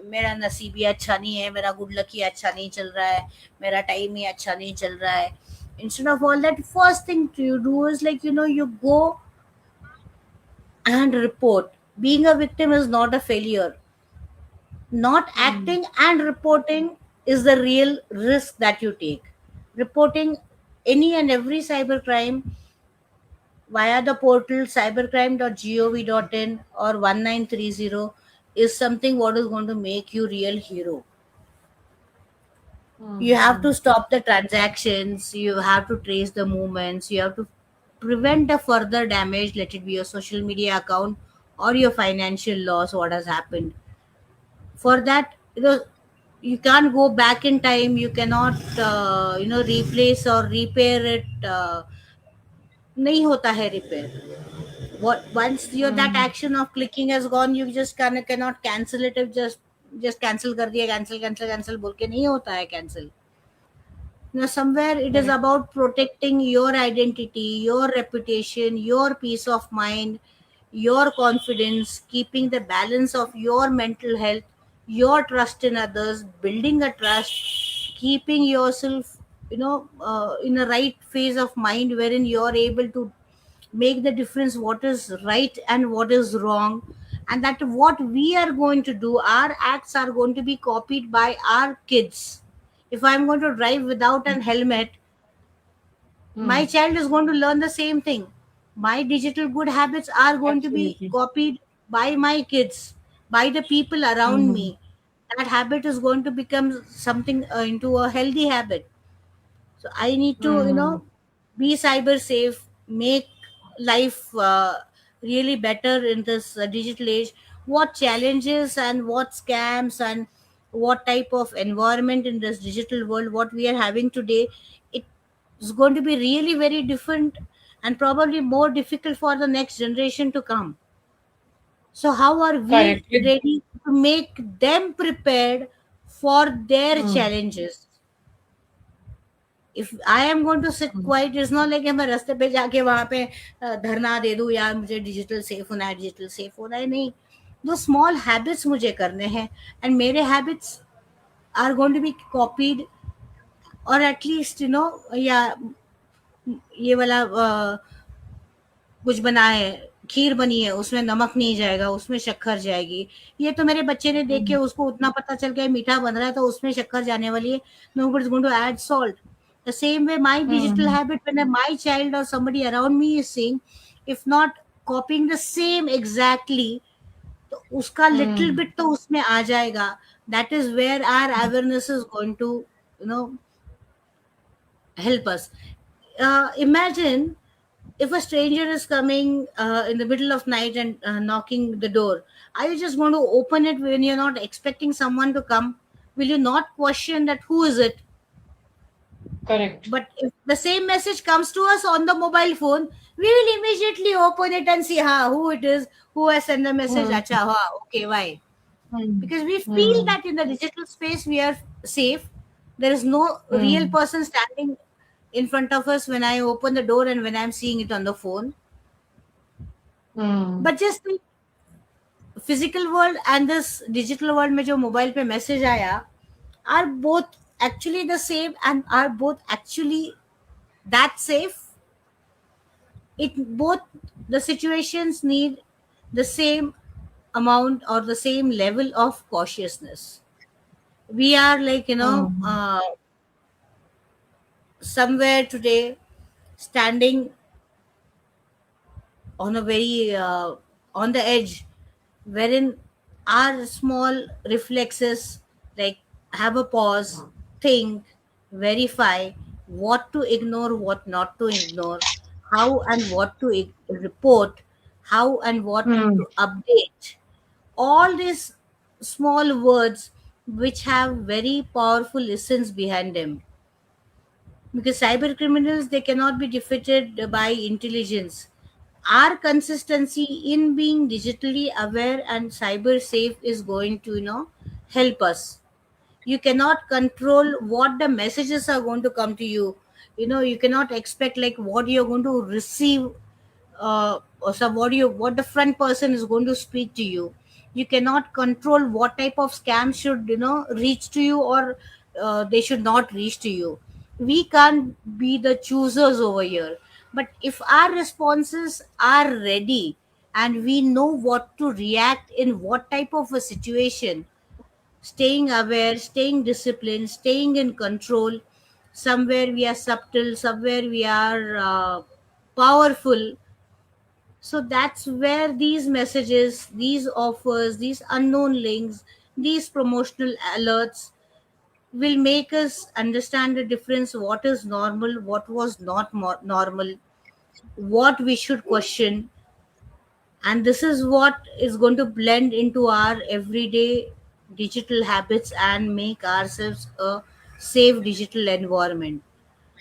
मेरा नसीब ही अच्छा नहीं है, मेरा गुड लक ही अच्छा नहीं चल रहा है, मेरा टाइम ही अच्छा नहीं चल रहा है, instead of all that, first thing to do is like you go and report. Being a victim is not a failure. Not hmm, acting and reporting is the real risk that you take. Reporting any and every cybercrime via the portal cybercrime.gov.in or 1930 is something what is going to make you real hero. You have to hmm, stop the transactions, you have to trace the movements, you have to prevent the further damage, let it be your social media account or your financial loss what has happened. For that, you can't go back in time, you cannot replace or repair it, नहीं होता है repair. What once your that hmm, action of clicking has gone, you just cannot cancel it, if just cancel कर दिया, cancel बोल के नहीं होता है cancel. Somewhere it is correct. about protecting your identity, your reputation, your peace of mind, your confidence, keeping the balance of your mental health, your trust in others, building a trust, keeping yourself in a right phase of mind wherein you're able to make the difference what is right and what is wrong, and that what we are going to do, our acts are going to be copied by our kids. If I'm going to drive without an helmet, my hmm, child is going to learn the same thing. My digital good habits are going to be Absolutely. copied by my kids, by the people around Mm. me. That habit is going to become something into a healthy habit. So I need to, Mm. be cyber safe, make life really better in this digital age. What challenges and what scams and what type of environment in this digital world what we are having today, it's going to be really very different and probably more difficult for the next generation to come. So how are we Correct. With, ready to make them prepared for their mm. challenges? If I am going to sit Mm. Quite is not like मैं रास्ते पे जाके वहां पे धरना दे दूं यार मुझे डिजिटल सेफ होना है, डिजिटल सेफ होना है, नहीं। दो स्मॉल हैबिट्स मुझे करने हैं एंड मेरे habits are going to be copied, और एटलीस्ट या ये वाला कुछ बना है, खीर बनी है उसमें नमक नहीं जाएगा, उसमें शक्कर जाएगी। ये तो मेरे बच्चे ने देख के Mm. उसको उतना पता चल गया मीठा बन रहा है तो उसमें शक्कर जाने वाली है, no is going to add salt. The same way my digital Mm. Habit when my child और somebody around me is seeing, if not copying the same exactly, तो उसका लिटिल Mm. बिट तो उसमें आ जाएगा। That is where our awareness is going to you know help us. Imagine if a stranger is coming in the middle of night and knocking the door. Are you just going to open it when you're not expecting someone to come? Will you not question that who is it? Correct. But if the same message comes to us on the mobile phone, we will immediately open it and see who it is, who has sent the message. Mm. Acha, okay, why? Mm. Because we feel Mm. that in the digital space we are safe. There is no real Mm. person standing in front of us when I open the door and when I'm seeing it on the phone. Mm. But just the physical world and this digital world में जो mobile पे message आया are both actually the same and are both actually that safe. It both the situations need the same amount or the same level of cautiousness. We are like Mm. somewhere today standing on a very on the edge wherein our small reflexes like have a pause, think, verify what to ignore, what not to ignore, how and what to report, how and what Mm. to update, all these small words which have very powerful lessons behind them, because cyber criminals they cannot be defeated by intelligence. Our consistency in being digitally aware and cyber safe is going to help us. You cannot control what the messages are going to come to you. You cannot expect like what you're going to receive, or some what the front person is going to speak to you. You cannot control what type of scam should reach to you, or they should not reach to you. We can't be the choosers over here. But if our responses are ready and we know what to react in what type of a situation, staying aware, staying disciplined, staying in control, somewhere we are subtle, somewhere we are powerful. So that's where these messages, these offers, these unknown links, these promotional alerts will make us understand the difference, what is normal, what was not normal, what we should question. And this is what is going to blend into our everyday digital habits and make ourselves a safe digital environment.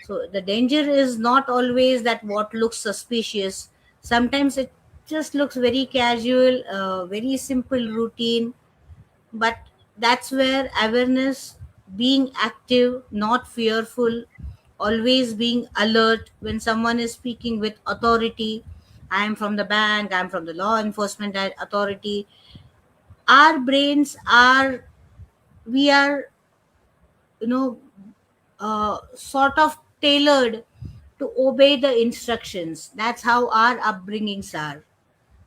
So the danger is not always that what looks suspicious. Sometimes it just looks very casual, very simple routine. But that's where awareness, being active, not fearful, always being alert when someone is speaking with authority. I'm from the bank, I'm from the law enforcement authority. Our brains are, we are, you know, sort of tailored to obey the instructions. That's how our upbringings are.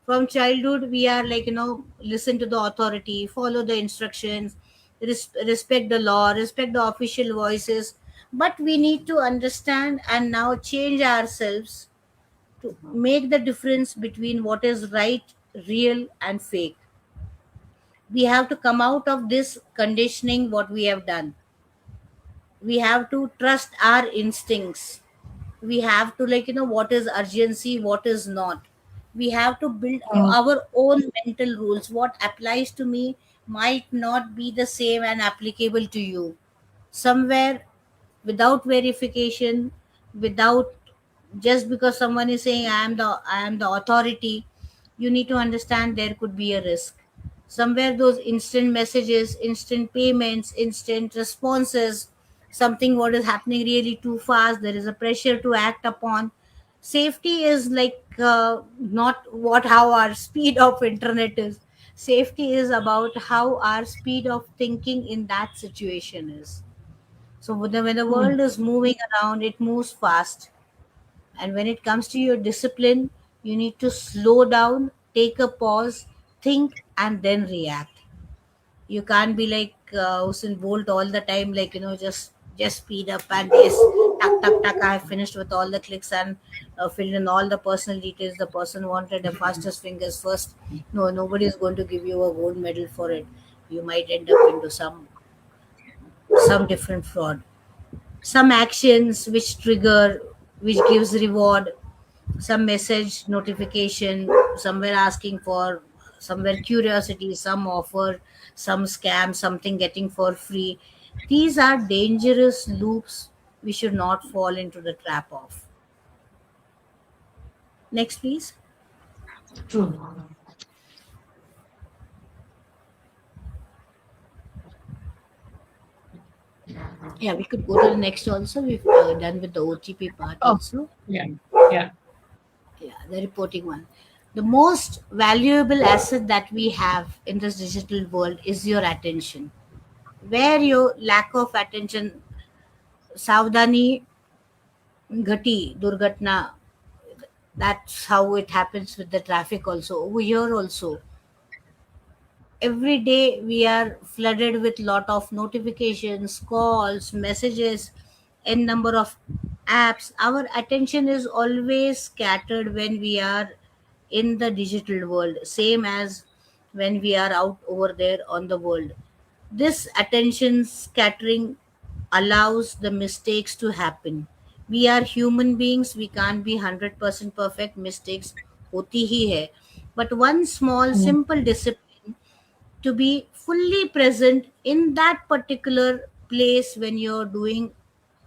From childhood, we are like, listen to the authority, follow the instructions, respect the law, respect the official voices. But we need to understand and now change ourselves to make the difference between what is right, real, and fake. We have to come out of this conditioning what we have done. We have to trust our instincts. We have to, like, what is urgency, what is not. We have to build Mm. our own mental rules. What applies to me might not be the same and applicable to you. Somewhere, without verification, without, just because someone is saying I am the authority, you need to understand there could be a risk. Somewhere those instant messages, instant payments, instant responses, something what is happening really too fast, there is a pressure to act upon. Safety is like, not what how our speed of internet is. Safety is about how our speed of thinking in that situation is. So when the Mm. world is moving around, it moves fast. And when it comes to your discipline, you need to slow down, take a pause, think, and then react. You can't be like Usain Bolt all the time, like, just speed up and yes, tuck, tuck, tuck. I have finished with all the clicks and filled in all the personal details. The person wanted the fastest fingers first. No, nobody is going to give you a gold medal for it. You might end up into some different fraud. Some actions which trigger, which gives reward, some message notification, somewhere asking for, somewhere curiosity, some offer, some scam, something getting for free. These are dangerous loops we should not fall into the trap of. Next, please. True. Yeah, we could go to the next also. We've done with the OTP part Oh, also. yeah. Yeah. Yeah, the reporting one. The most valuable asset that we have in this digital world is your attention. Where your lack of attention, सावधानी घटी durgatna, that's how it happens with the traffic also. Over here also, every day we are flooded with lot of notifications, calls, messages, n number of apps. Our attention is always scattered when we are in the digital world, same as when we are out over there on the world. This attention scattering allows the mistakes to happen. We are human beings, we can't be 100% perfect. Mistakes hoti hi hai. But one small Mm. simple discipline to be fully present in that particular place when you're doing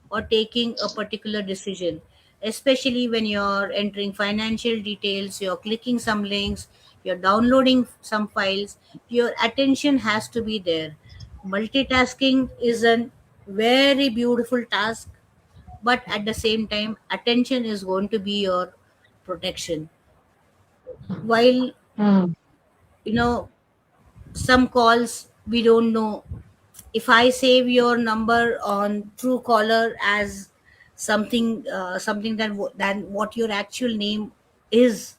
or taking a particular decision, especially when you're entering financial details, you're clicking some links, you're downloading some files, your attention has to be there. Multitasking is a very beautiful task, but at the same time, attention is going to be your protection. While, Mm. you know, some calls we don't know, if I save your number on Truecaller as something than what your actual name is,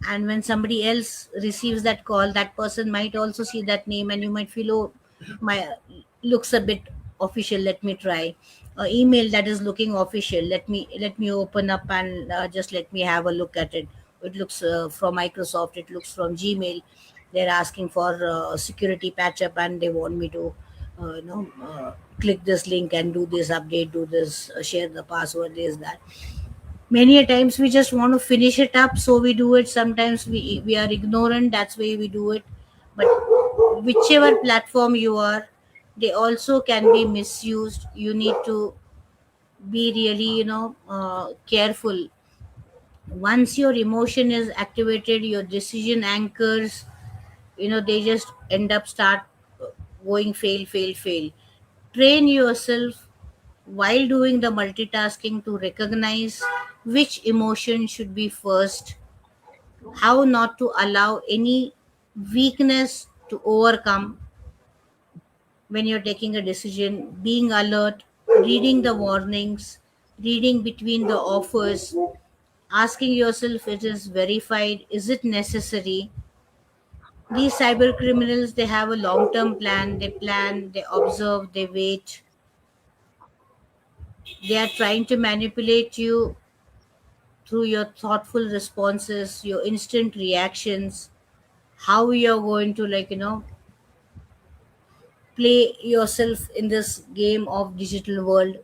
and when somebody else receives that call, that person might also see that name, and you might feel, oh, my looks a bit official. Let me try. Email that is looking official. Let me open up and just let me have a look at it. It looks from Microsoft. It looks from Gmail. They're asking for security patch up, and they want me to, click this link and do this update, do this, share the password. This that. Many a times we just want to finish it up, so we do it. Sometimes we are ignorant, that's why we do it. But whichever platform you are, they also can be misused. You need to be really, careful. Once your emotion is activated, your decision anchors, they just end up start going fail, fail, fail. Train yourself while doing the multitasking to recognize which emotion should be first, how not to allow any weakness to overcome when you're taking a decision, being alert, reading the warnings, reading between the offers, asking yourself, it is verified, is it necessary. These cyber criminals, they have a long term plan, they observe, they wait, they are trying to manipulate you through your thoughtful responses, your instant reactions, how you're going to, like, play yourself in this game of digital world,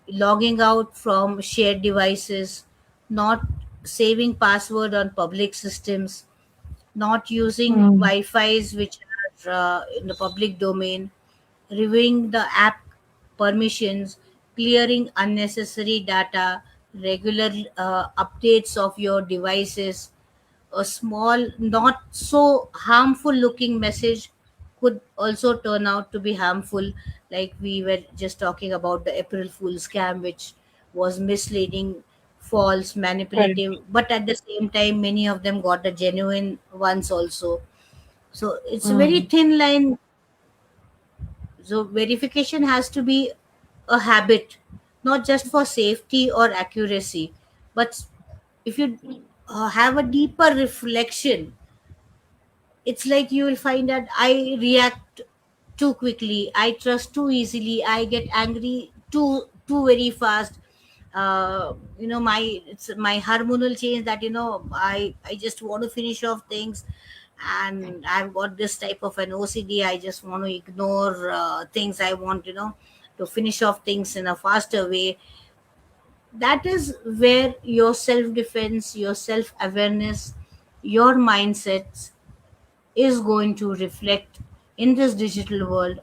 logging out from shared devices, not saving password on public systems, not using Mm. Wi-Fi's which are in the public domain, reviewing the app permissions, clearing unnecessary data, regular updates of your devices. A small, not so harmful looking message could also turn out to be harmful, like we were just talking about the April Fool scam, which was misleading, false, Correct. manipulative, but at the same time, many of them got the genuine ones also. So it's a very Mm. thin line. So verification has to be a habit, not just for safety or accuracy, but if you have a deeper reflection, it's like you will find that I react too quickly, I trust too easily, I get angry too very fast. My it's my hormonal change that I just want to finish off things, and I've got this type of an OCD. I just want to ignore things. I want to finish off things in a faster way. That is where your self defense, your self awareness, your mindsets is going to reflect in this digital world,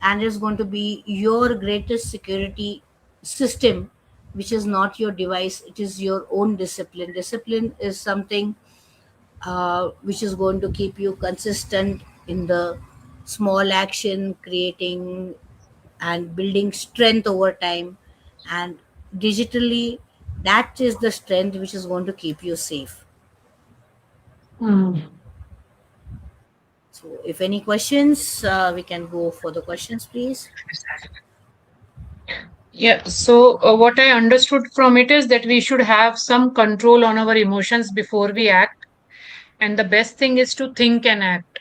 and is going to be your greatest security system, which is not your device, it is your own discipline. Discipline is something which is going to keep you consistent in the small action, creating and building strength over time. And digitally, that is the strength which is going to keep you safe. Mm. So if any questions, we can go for the questions, please. Yeah, so what I understood from it is that we should have some control on our emotions before we act. And the best thing is to think and act.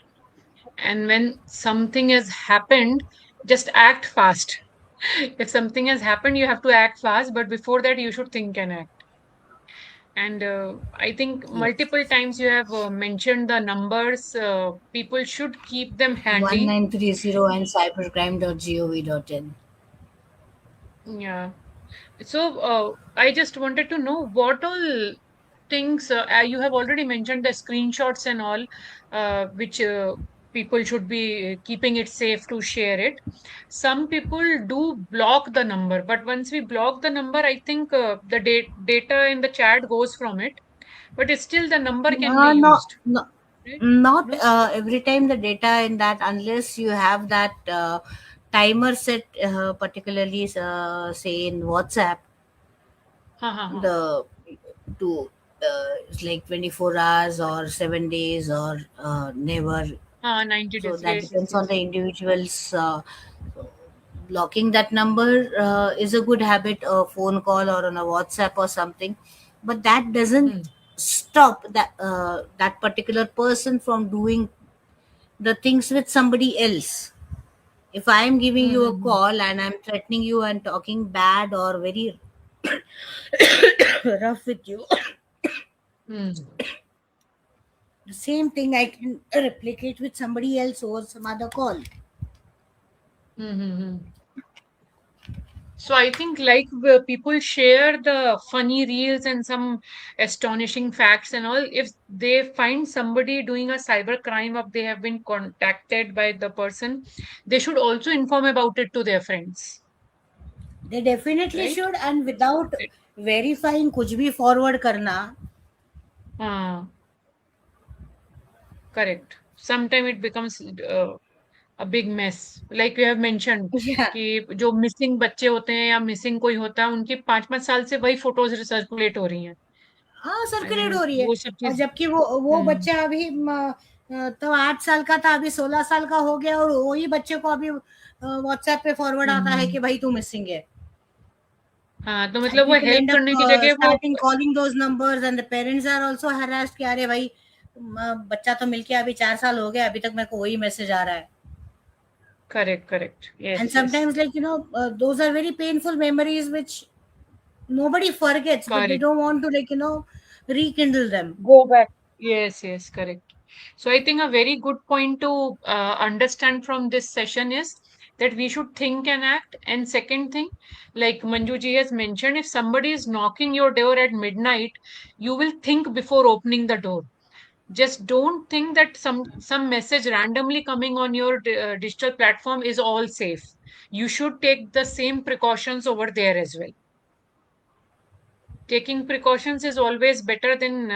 And when something has happened, just act fast. If something has happened, you have to act fast, but before that, you should think and act. And I think Yes. multiple times you have mentioned the numbers. People should keep them handy. 1930 and cybercrime.gov.in. Yeah. So I just wanted to know what all things you have already mentioned the screenshots and all, which people should be keeping it safe to share it. Some people do block the number, but once we block the number, I think the data in the chat goes from it, but it's still the number can be No, used, no, right? not No? every time the data in that, unless you have that timer set, particularly say in WhatsApp, Ha ha ha. the to it's like 24 hours or 7 days or never. 90 So days. that Yes, yes, depends on yes. the individual's. Blocking that number is a good habit, a phone call or on a WhatsApp or something, but that Hmm. doesn't stop that particular person from doing the things with somebody else. If I am giving Hmm, you a hmm, call and I'm threatening you and talking bad or very rough with you, hmm. Hmm. the same thing I can replicate with somebody else over some other call. Hmm, hmm, hmm. So I think like people share the funny reels and some astonishing facts and all. If they find somebody doing a cyber crime or they have been contacted by the person, they should also inform about it to their friends, They definitely right? should, and without verifying कुछ भी forward करना. Uh, Correct. Sometimes it becomes a big mess. Like you have mentioned Yeah. कि जो missing बच्चे होते हैं या missing कोई होता है उनकी 5-5 साल से वही फोटोज सर्कुलेट हो रही हैं हाँ, सर्कुलेट एंड हो रही है। वो सब और चीज जबकि वो हम्म बच्चा अभी तो 8 साल का था, अभी 16 साल का हो गया, और वही बच्चे को अभी व्हाट्सएप पे फॉरवर्ड आता है हम्म कि भाई तू मिसिंग है। हाँ तो एंड मतलब वो पीपल हेल्प एंड अप करने की जगह वो starting calling those numbers, and the parents are also harassed कि अरे भाई, बच्चा तो मिलके अभी 4 साल हो गया, अभी तक मेरे को वही मैसेज आ रहा है। Correct correct and yes yes sometimes, like, those are very painful memories which Nobody forgets, but they Correct. don't want to, like, rekindle them. Go back. Yes, yes, correct. So I think a very good point to understand from this session is that we should think and act. And second thing, like Manjuji has mentioned, if somebody is knocking your door at midnight, you will think before opening the door. Just don't think that some message randomly coming on your digital platform is all safe. You should take the same precautions over there as well. Taking precautions is always better than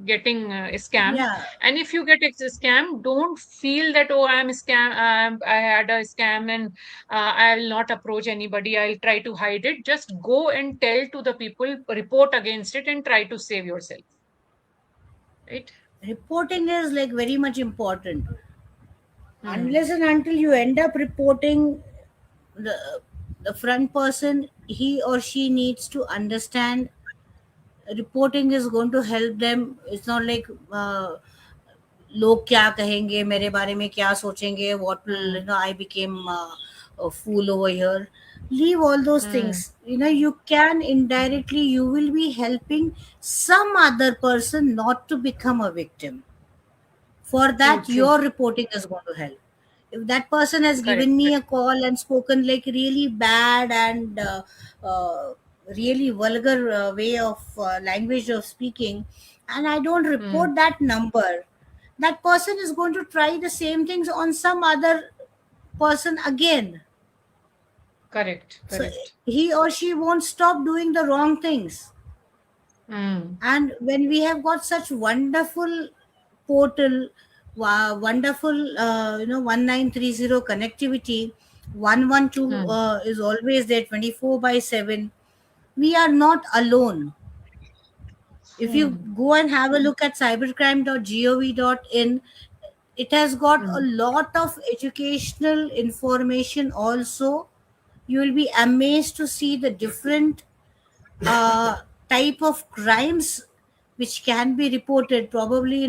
getting scammed. Yeah, And if you get scam, don't feel that, oh, I'm scam, I had a scam, and I will not approach anybody, I'll try to hide it. Just go and tell to the people, report against it, and try to save yourself, right? reporting is like very much important. Hmm. Unless and until you end up reporting, the the front person, he or she needs to understand reporting is going to help them. It's not like लोग क्या कहेंगे मेरे बारे में, क्या सोचेंगे, what will, Hmm. I became a fool over here. Leave all those things. Hmm. You can indirectly, you will be helping some other person not to become a victim. For True, that, true. your reporting is going to help. If that person has Correct, given me correct. a call and spoken like really bad and uh, really vulgar way of language of speaking, and I don't Hmm. report that number, that person is going to try the same things on some other person again. Correct, So correct. he or she won't stop doing the wrong things. Hmm. And when we have got such wonderful portal, wonderful 1930 connectivity, 112 Hmm. is always there 24/7. We are not alone. If you Hmm. go and have a look at cybercrime.gov.in, it has got a Hmm. lot of educational information also. You will be amazed to see the different uh, type of crimes which can be reported. Probably,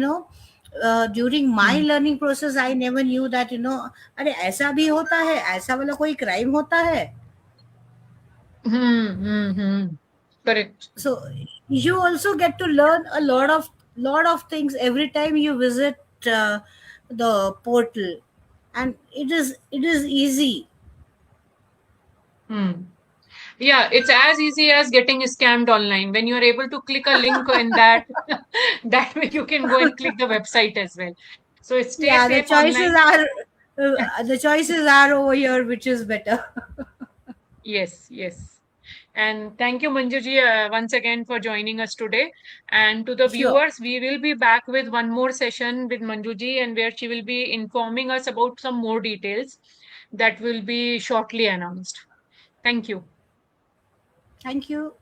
during my Hmm. learning process, I never knew that, अरे ऐसा भी होता है, ऐसा वाला कोई crime होता है. Hmm. Hmm. Hmm. Correct. So you also get to learn a lot of things every time you visit the portal, and it is easy. Hmm. Yeah, it's as easy as getting scammed online. When you're able to click a link in that, that way you can go and click the website as well. So stay Yeah, the safe choices online. are the choices are over here, which is better. Yes, yes. And thank you, Manjuji, once again for joining us today. And to the Sure. viewers, we will be back with one more session with Manjuji, and where she will be informing us about some more details that will be shortly announced. Thank you. Thank you.